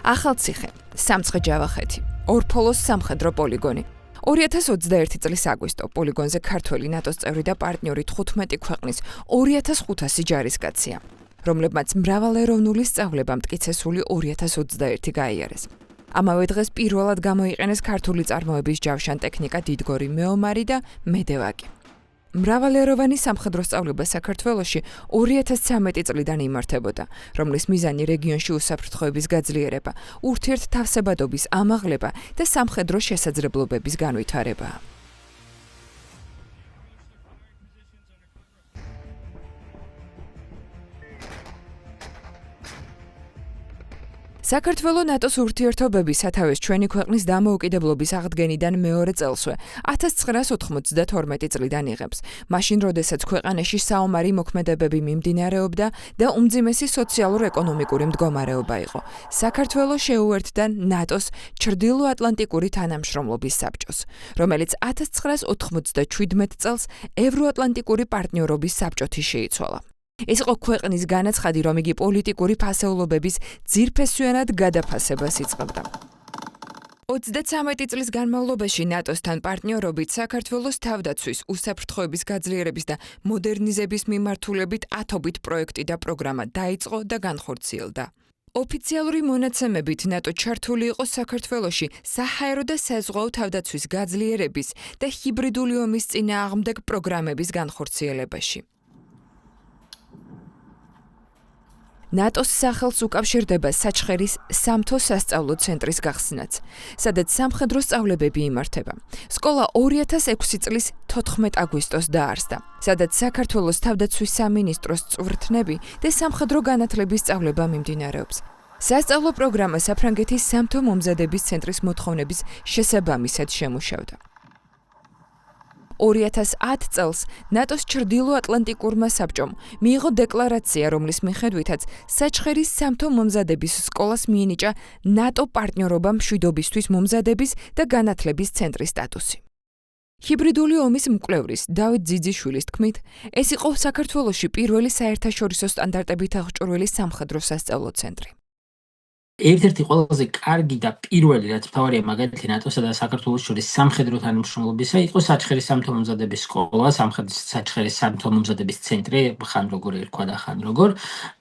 ახალციხე, სამცხე-ჯავახეთი, ორფოლოს სამხედრო პოლიგონი. 2021 წლის აგვისტო პოლიგონზე ქართველი ნატოს წევრი და პარტნიორი 15 ქვეყნის 2500 ჯარისკაცია, რომლებმაც მრავალეროვნული სწავლება მტკიცესული 2021 გაიარეს. ამავე დღეს პირველად გამოიყენეს ქართული წარმოების ჯავშან ტექნიკა დიდგორი მეომარი და მედევაკი. მრავალეროვანი სამხედრო სწავლება საქართველოში 2013 წლიდან იმართებოდა, რომლის მიზანი რეგიონში უსაფრთხოების გაძლიერება, ურთიერთთავსებადობის ამაღლება და სამხედრო შესაძლებლობების განვითარებაა. საქართველოს ნატოს ურთიერთობები სათავეს ჩვენი ქვეყნის დამოუკიდებლობის აღდგენიდან მეორე წელსვე 1992 წლიდან იღებს. მაშინ, როდესაც ქვეყანაში საომარი მოქმედებები მიმდინარეობდა და უმძიმესი სოციალურ-ეკონომიკური მდგომარეობა იყო. საქართველოს შეუერთდა ნატოს ჩრდილოატლანტიკური თანამშრომლობის საბჭოს, რომელიც 1997 წელს ევროატლანტიკური პარტნიორობის საბჭოთი შეიცვალა. ეს იყო ქვეყნის განაცხადი, რომ იგი პოლიტიკური ფასეულობების ძირფესვიანად გადაფასებას იწყებდა. 33 წლის განმავლობაში ნატოსთან პარტნიორობით საქართველოს თავდაცვის, უსაფრთხოების გაძლიერების და მოდერნიზების მიმართულებით ათობით პროექტი და პროგრამა დაიწყო და განხორციელდა. ოფიციალური მონაცემებით ნატო ჩართული იყო საქართველოში საჰაერო და საზღვაო თავდაცვის გაძლიერების და ჰიბრიდული ომის წინააღმდეგ პროგრამების განხორციელებაში. ნატოს სახელს უკავშირდება საჩხერის სამთო სასწავლო ცენტრის გახსნაც, სადაც სამხედრო სწავლებები იმართება. სკოლა 2006 წლის 14 აგვისტოს დაარსდა, სადაც საქართველოს თავდაცვის სამინისტროს წვრთნები და სამხედრო განათლების სწავლება მიმდინარეობს. სასწავლო პროგრამა საფრანგეთის სამთო მომზადების ცენტრის მოთხოვნების შესაბამისად შემუშავდა. 2010 წელს ნატოს ჩრდილოატლანტიკურმა საბჭომ მიიღო დეკლარაცია, რომლის მიხედვითაც საჩხერის სამთო მომზადების სკოლას მიენიჭა ნატო პარტნიორობა მშვიდობისთვის მომზადების და განათლების ცენტრის სტატუსი. ჰიბრიდული ომის მკვლევრის დავით ძიძიშვილის თქმით, ეს იყო საქართველოში პირველი საერთაშორისო სტანდარტებით აღჭურვილი სამხედრო სასწავლო ცენტრი. ერთ-ერთი ყველაზე კარგი და პირველი, რაც მთავარია მაგალითი ნატოსა და საქართველოს შორის სამხედრო თანამშრომლობისა, იყო საჩხერის სამთო მომზადების სკოლა, საჩხერის სამთო მომზადების ცენტრი, ხან როგორ ერქვა და ხან როგორ.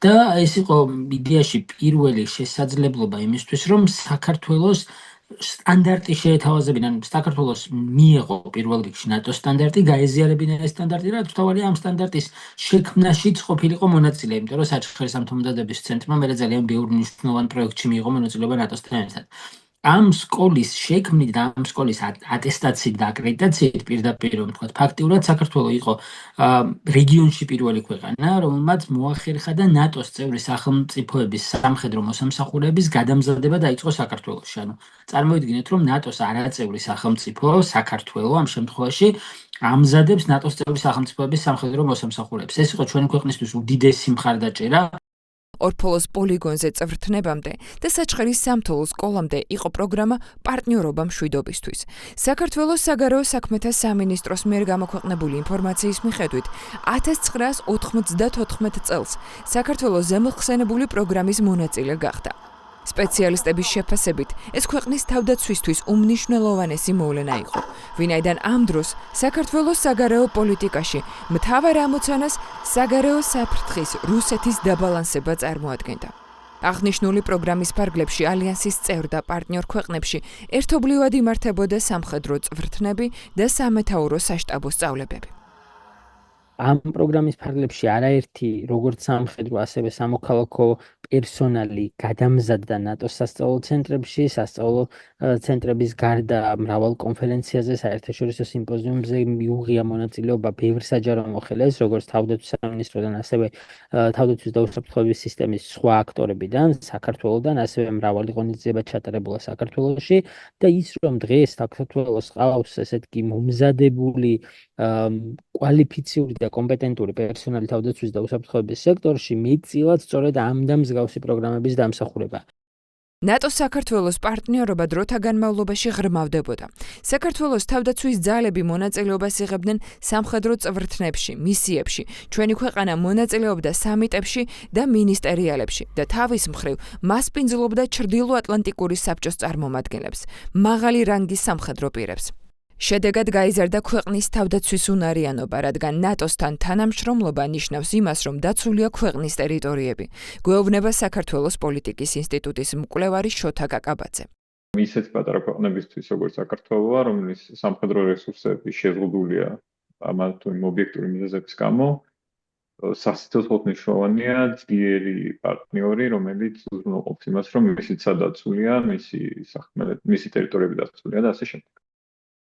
და ეს იყო იდეაში პირველი შესაძლებლობა იმისთვის, რომ საქართველოს სტანდარტი შეეთავაზებინან, საქართველოს მიიღო პირველ რიგში ნატოს სტანდარტი, გაეზიარებინა ეს სტანდარტი, რაც მთავარია ამ სტანდარტის შექმნაშიც ყოფილიყო მონაწილე, იმიტომ რომ საჩხერის სამთო მომზადების ცენტრმა მერე ძალიან ბევრი მნიშვნელოვანი პროექტში მიიღო მონაწილეობა ნატოსთან ერთად. ამ სკოლის შექმნით და ამ სკოლის ატესტაციით და აკრედიტაციით პირდაპირ რომ თქვა, ფაქტიურად საქართველოს იყო რეგიონში პირველი ქვეყანა, რომელმაც მოახერხა და ნატოს წევრი სახელმწიფოების სამხედრო მოსამსახურეების გადამზადება დაიწყო საქართველოში. ანუ წარმოიდგინეთ, რომ ნატოს არაწევრი სახელმწიფო, საქართველოს ამ შემთხვევაში ამზადებს ნატოს წევრი სახელმწიფოების სამხედრო მოსამსახურეებს. ეს იყო ჩვენი ქვეყნისთვის უდიდესი მხარდაჭერა. ორფოლოს პოლიგონზე წვრთნებამდე და საჩხერის სამთო სკოლამდე იყო პროგრამა პარტნიორობა მშვიდობისთვის. საქართველოს საგარეო საქმეთა სამინისტროს მიერ გამოქვეყნებული ინფორმაციის მიხედვით, 1994 წელს საქართველოს ზემოხსენებული პროგრამის მონაწილე გახდა. სპეციალისტების შეფასებით, ეს ქვეყნის თავდაცვისთვის უმნიშვნელოვანესი მოვლენა იყო, ვინაიდან ამ დროს საქართველოს საგარეო პოლიტიკაში მთავარ ამოცანას საგარეო საფრთხის რუსეთის დაბალანსება წარმოადგენდა. აღნიშნული პროგრამის ფარგლებში ალიანსის წევრ და პარტნიორ ქვეყნებში ერთობლივად იმართებოდა სამხედრო წვრთნები და სამეთაურო საშტაბო სწავლებები. ამ პროგრამის ფარგლებში არაერთი როგორც სამხედრო, ასევე სამოქალაქო პერსონალი გადამზადდა ნატოს სასწავლო ცენტრებში, სასწავლო ცენტრების გარდა მრავალ კონფერენციაზე, საერთაშორისო სიმპოზიუმზე მიუღია მონაწილეობა ბევრ საჯარო მოხელეს, როგორც თავდაცვის სამინისტროდან, ასევე თავდაცვის და უსაფრთხოების სისტემის სხვა აქტორებიდან, საქართველოსდან, ასევე მრავალი ღონისძიება ჩატარებულა საქართველოში და ის რომ დღეს საქართველოს ყავს ესეთი მომზადებული კვალიფიციური და კომპეტენტური პერსონალი თავდაცვის და უსაფრთხოების სექტორში, მეტწილად სწორედ ამ და მსგავსი პროგრამების დამსახურება. ნატოს საქართველოს პარტნიორობა დროთა განმავლობაში ღრმავდებოდა. საქართველოს თავდაცვის ძალები მონაწილეობას იღებდნენ სამხედრო წვრთნებში, მისიებში, ჩვენი ქვეყანა მონაწილეობდა სამიტებში და მინისტერიალებში და თავის მხრივ მასპინძლობდა ჩრდილოატლანტიკური საბჭოს წარმომადგენლებს, მაღალი რანგის სამხედრო პირებს. შედეგად გაიზარდა ქვეყნის თავდაცვის უნარიანობა, რადგან ნატოსთან თანამშრომლობა ნიშნავს იმას, რომ დაცულია ქვეყნის ტერიტორიები. გვეუბნება საქართველოს პოლიტიკის ინსტიტუტის მკვლევარი შოთა კაკაბაძე. ისეთ პატარა ქვეყნებისთვის, როგორც საქართველოა, რომლის სამხედრო რესურსები შეზღუდულია ამა თუ იმ ობიექტური მიზეზების გამო, სასიცოცხლოდ მნიშვნელოვანია ძლიერი პარტნიორი, რომელიც უზრუნველყოფს იმას, რომ მისი დაცულია, მისი ტერიტორიები დაცულია და ასე შემდეგ.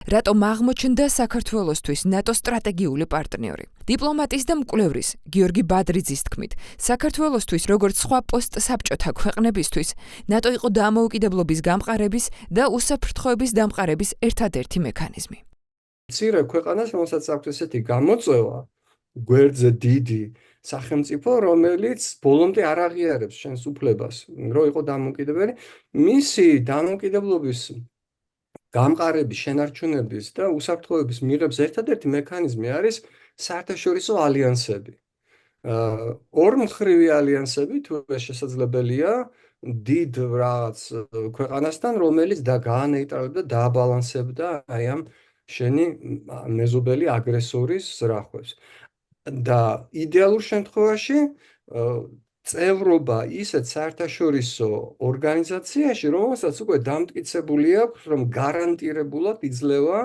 რატომ აღმოჩნდა საქართველოსთვის ნატოს სტრატეგიული პარტნიორი? დიპლომატის და მკვლევრის გიორგი ბადრიძის თქმით, საქართველოსთვის როგორც სხვა პოსტსაბჭოთა ქვეყნებისთვის, ნატო იყო დამოუკიდებლობის გამყარების და უსაფრთხოების დამყარების ერთადერთი მექანიზმი. მცირე ქვეყანას, რომელსაც აქვს ესეთი გამოწვევა, გვერდზე დიდი სახელმწიფო, რომელიც ბოლომდე არ აღიარებს შენს უფლებას, რომ იყო დამოუკიდებელი, მისი დამოუკიდებლობის გამყარების, შენარჩუნების და უსაფრთხოების მიღების ერთადერთი მექანიზმი არის საერთაშორისო ალიანსები. ორმხრივი ალიანსები თუ ეს შესაძლებელია დიდ რაღაც ქვეყანასთან, რომელიც გაანეიტრალებდა, დააბალანსებდა აი ამ შენი მეზობელი აგრესორის ზრახვებს. და იდეალურ შემთხვევაში წევრობა ისეთ საერთაშორისო ორგანიზაციაში, რომელსაც უკვე დამტკიცებული აქვს, რომ გარანტირებულად იძლევა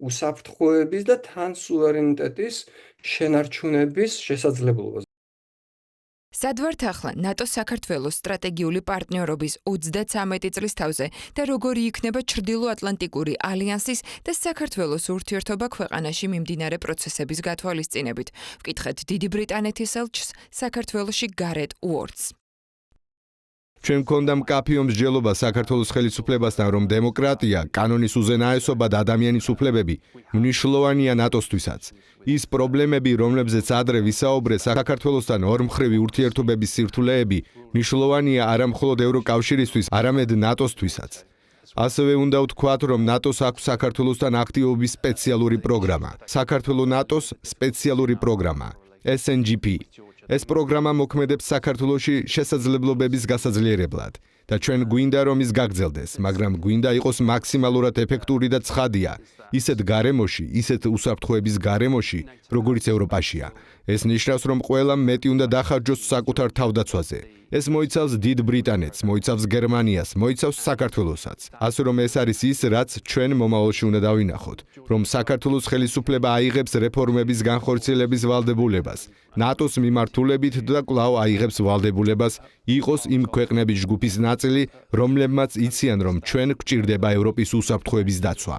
უსაფრთხოების და თან სუვერენიტეტის შენარჩუნების შესაძლებლობას. სად ვართ ახლა ნატოს საქართველოს სტრატეგიული პარტნიორობის 33 წლის თავზე და როგორი იქნება ჩრდილოატლანტიკური ალიანსის და საქართველოს ურთიერთობა ქვეყანაში მიმდინარე პროცესების გათვალისწინებით? ვკითხეთ დიდი ბრიტანეთის ელჩს საქართველოში გარეთ უორდს. ჩვენ გქონდა მკაფიო მსჯელობა საქართველოს ხელისუფლებასთან, რომ დემოკრატია, კანონის უზენაესობა და ადამიანის უფლებები მნიშვნელოვანია ნატოსთვისაც. ის პრობლემები, რომლებზეც ადრე ვისაუბრე, საქართველოსთან ორმხრივი ურთიერთობების სირთულეები მნიშვნელოვანია არა მხოლოდ ევროკავშირისთვის, არამედ ნატოსთვისაც. ასევე უნდა ვთქვათ, რომ ნატოს აქვს საქართველოსთან აქტივობის სპეციალური პროგრამა. საქართველოს-ნატოს სპეციალური პროგრამა SNGP. ეს პროგრამა მოქმედებს საქართველოში შესაძლებლობების გასაძლიერებლად და ჩვენ გვინდა რომ ის გაგრძელდეს, მაგრამ გვინდა იყოს მაქსიმალურად ეფექტური და ცხადია, ისეთ გარემოში, ისეთ უსაფრთხოების გარემოში, როგორც ევროპაშია. ეს ნიშნავს, რომ ყველამ მეტი უნდა დახარჯოს საკუთარ თავდაცვაზე. ეს მოიცავს დიდ ბრიტანეთს, მოიცავს გერმანიას, მოიცავს საქართველოსაც. ასე რომ ეს არის ის, რაც ჩვენ მომავალში უნდა დავინახოთ, რომ საქართველოს ხელისუფლება აიღებს რეფორმების განხორციელების ვალდებულებას, ნატოს მიმართულებით და კვლავ აიღებს ვალდებულებას იყოს იმ ქვეყნების ჯგუფის ნაწილი, რომლებმაც იციან, რომ ჩვენ გვჭირდება ევროპის უსაფრთხოების დაცვა.